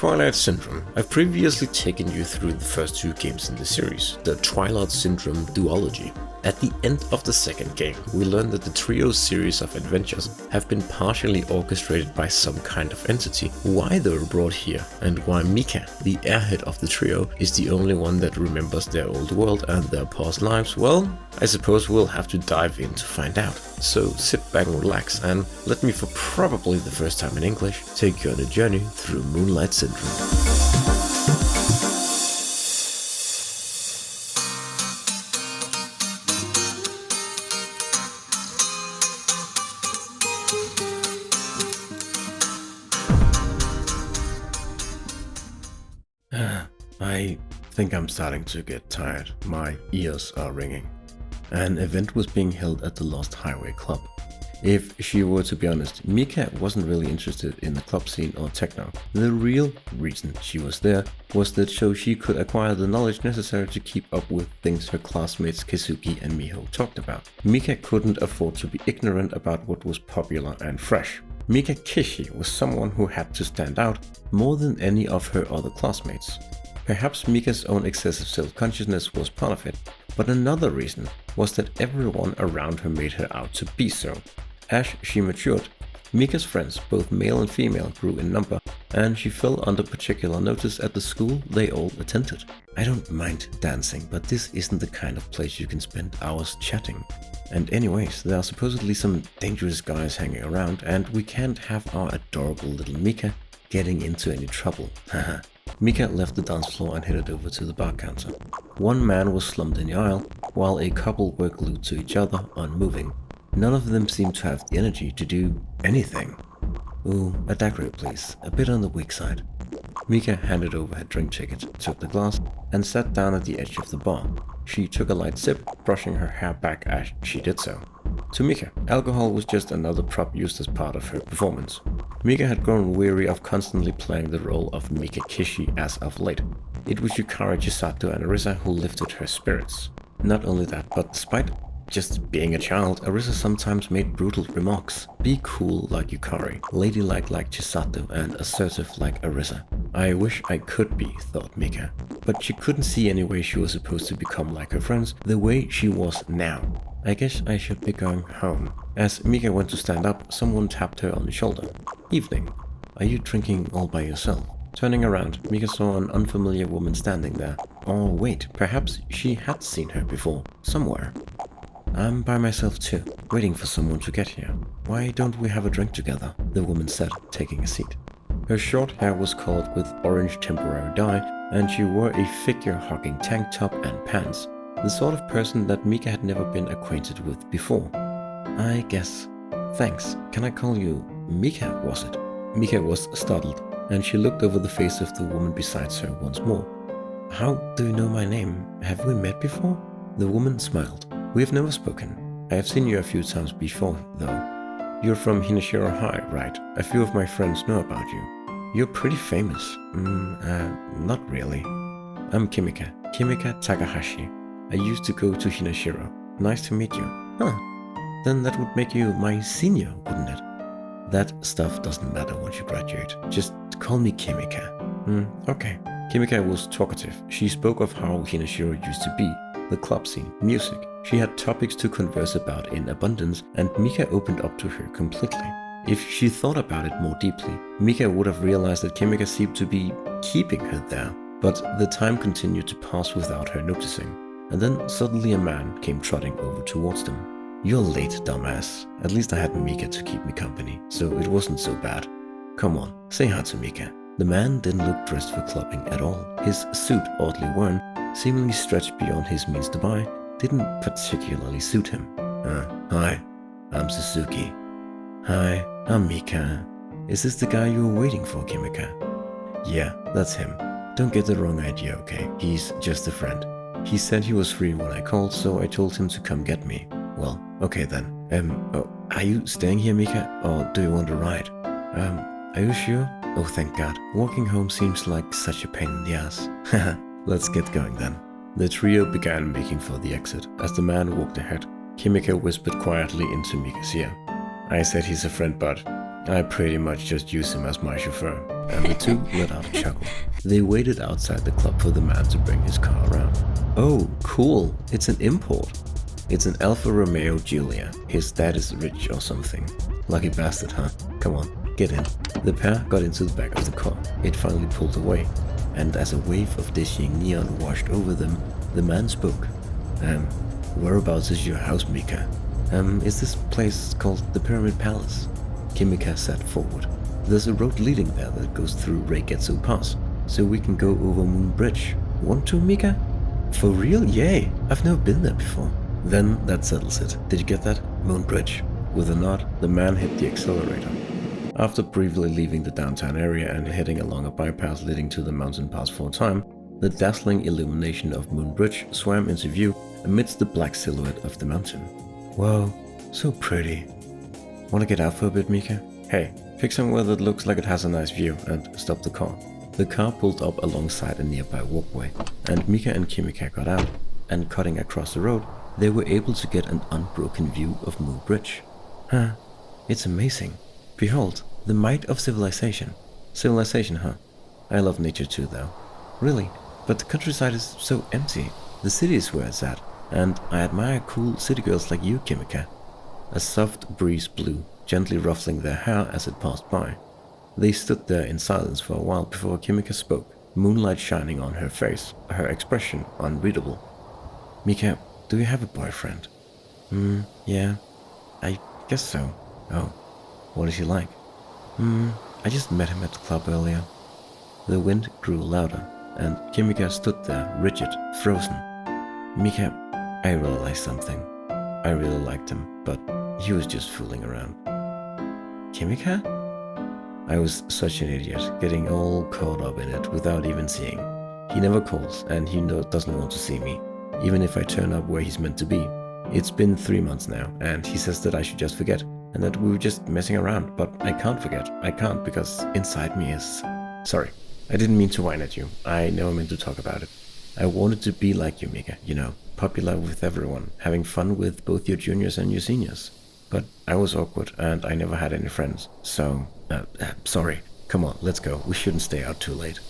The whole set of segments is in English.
Twilight Syndrome. I've previously taken you through the first two games in the series, the Twilight Syndrome duology. At the end of the second game, we learn that the trio's series of adventures have been partially orchestrated by some kind of entity, why they were brought here, and why Mika, the airhead of the trio, is the only one that remembers their old world and their past lives. Well, I suppose we'll have to dive in to find out. So sit back and relax and let me, for probably the first time in English, take you on a journey through Moonlight Syndrome. I think I'm starting to get tired. My ears are ringing. An event was being held at the Lost Highway Club. If she were to be honest, Mika wasn't really interested in the club scene or techno. The real reason she was there was that so she could acquire the knowledge necessary to keep up with things her classmates Keisuke and Miho talked about. Mika couldn't afford to be ignorant about what was popular and fresh. Mika Kishi was someone who had to stand out more than any of her other classmates. Perhaps Mika's own excessive self-consciousness was part of it, but another reason was that everyone around her made her out to be so. As she matured, Mika's friends, both male and female, grew in number, and she fell under particular notice at the school they all attended. I don't mind dancing, but this isn't the kind of place you can spend hours chatting. And anyways, there are supposedly some dangerous guys hanging around, and we can't have our adorable little Mika getting into any trouble. Haha. Mika left the dance floor and headed over to the bar counter. One man was slumped in the aisle, while a couple were glued to each other, unmoving. None of them seemed to have the energy to do anything. Ooh, a daiquiri please, a bit on the weak side. Mika handed over her drink ticket, took the glass, and sat down at the edge of the bar. She took a light sip, brushing her hair back as she did so. To Mika, alcohol was just another prop used as part of her performance. Mika had grown weary of constantly playing the role of Mika Kishi as of late. It was Yukari Chisato and Arisa who lifted her spirits. Not only that, but despite just being a child, Arisa sometimes made brutal remarks. Be cool like Yukari, ladylike like Chisato, and assertive like Arisa. I wish I could be, thought Mika. But she couldn't see any way she was supposed to become like her friends, the way she was now. I guess I should be going home. As Mika went to stand up, someone tapped her on the shoulder. Evening. Are you drinking all by yourself? Turning around, Mika saw an unfamiliar woman standing there. Oh wait, perhaps she had seen her before, somewhere. I'm by myself too, waiting for someone to get here. Why don't we have a drink together? The woman said, taking a seat. Her short hair was colored with orange temporary dye, and she wore a figure-hugging tank top and pants. The sort of person that Mika had never been acquainted with before. I guess. Thanks. Can I call you Mika, was it? Mika was startled, and she looked over the face of the woman beside her once more. How do you know my name? Have we met before? The woman smiled. We have never spoken. I have seen you a few times before, though. You're from Hinashiro High, right? A few of my friends know about you. You're pretty famous. Not really. I'm Kimika. Kimika Takahashi. I used to go to Hinashiro. Nice to meet you. Huh. Then that would make you my senior, wouldn't it? That stuff doesn't matter once you graduate. Just call me Kimika. Okay. Kimika was talkative. She spoke of how Hinashiro used to be, the club scene, music. She had topics to converse about in abundance, and Mika opened up to her completely. If she thought about it more deeply, Mika would have realized that Kimika seemed to be keeping her there. But the time continued to pass without her noticing. And then suddenly a man came trotting over towards them. You're late, dumbass. At least I had Mika to keep me company, so it wasn't so bad. Come on, say hi to Mika. The man didn't look dressed for clubbing at all. His suit, oddly worn, seemingly stretched beyond his means to buy, didn't particularly suit him. Hi, I'm Suzuki. Hi, I'm Mika. Is this the guy you were waiting for, Kimika? Yeah, that's him. Don't get the wrong idea, okay? He's just a friend. He said he was free when I called, so I told him to come get me. Well, okay then. Are you staying here, Mika, or do you want a ride? Are you sure? Oh, thank God. Walking home seems like such a pain in the ass. Haha, let's get going then. The trio began making for the exit. As the man walked ahead, Kimika whispered quietly into Mika's ear. I said he's a friend, but I pretty much just use him as my chauffeur. and the two let out a chuckle. They waited outside the club for the man to bring his car around. Oh, cool, it's an import. It's an Alfa Romeo Giulia. His dad is rich or something. Lucky bastard, huh? Come on, get in. The pair got into the back of the car. It finally pulled away, and as a wave of dizzying neon washed over them, the man spoke. Whereabouts is your house, Mika? Is this place called the Pyramid Palace? Kimika sat forward. There's a road leading there that goes through Yocyou Pass, so we can go over Moon Bridge. Want to, Mika? For real? Yay! I've never been there before. Then that settles it. Did you get that? Moon Bridge. With a nod, the man hit the accelerator. After briefly leaving the downtown area and heading along a bypass leading to the mountain pass for a time, the dazzling illumination of Moon Bridge swam into view amidst the black silhouette of the mountain. Wow, so pretty. Wanna get out for a bit, Mika? Hey, pick somewhere that looks like it has a nice view and stop the car. The car pulled up alongside a nearby walkway, and Mika and Kimika got out, and cutting across the road, they were able to get an unbroken view of Moon Bridge. Huh, it's amazing. Behold, the might of civilization. Civilization, huh? I love nature too, though. Really, but the countryside is so empty. The city is where it's at, and I admire cool city girls like you, Kimika. A soft breeze blew, gently ruffling their hair as it passed by. They stood there in silence for a while before Kimika spoke, moonlight shining on her face, her expression unreadable. Mika, do you have a boyfriend? Yeah, I guess so. Oh, what is he like? I just met him at the club earlier. The wind grew louder, and Kimika stood there, rigid, frozen. Mika, I realized something. I really liked him, but he was just fooling around. Kimika? I was such an idiot, getting all caught up in it without even seeing. He never calls, and he doesn't want to see me, even if I turn up where he's meant to be. It's been 3 months now, and he says that I should just forget, and that we were just messing around, but I can't forget. I can't, because inside me is... Sorry, I didn't mean to whine at you. I never meant to talk about it. I wanted to be like you, Mika, you know, popular with everyone, having fun with both your juniors and your seniors. But I was awkward, and I never had any friends, so... sorry. Come on, let's go. We shouldn't stay out too late.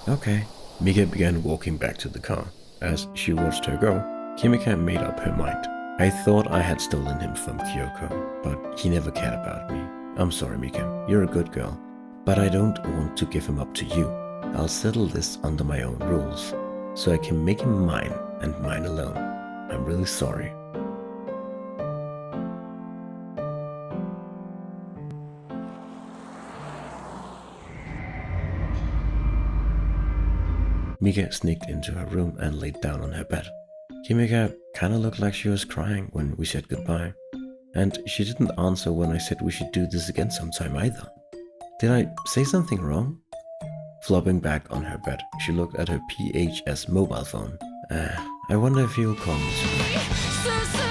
Okay. Mika began walking back to the car. As she watched her go, Kimika made up her mind. I thought I had stolen him from Kyoko, but he never cared about me. I'm sorry, Mika. You're a good girl. But I don't want to give him up to you. I'll settle this under my own rules, so I can make him mine and mine alone. I'm really sorry. Mika sneaked into her room and laid down on her bed. Kimika kinda looked like she was crying when we said goodbye. And she didn't answer when I said we should do this again sometime either. Did I say something wrong? Flopping back on her bed, she looked at her PHS mobile phone. I wonder if he'll call me tonight.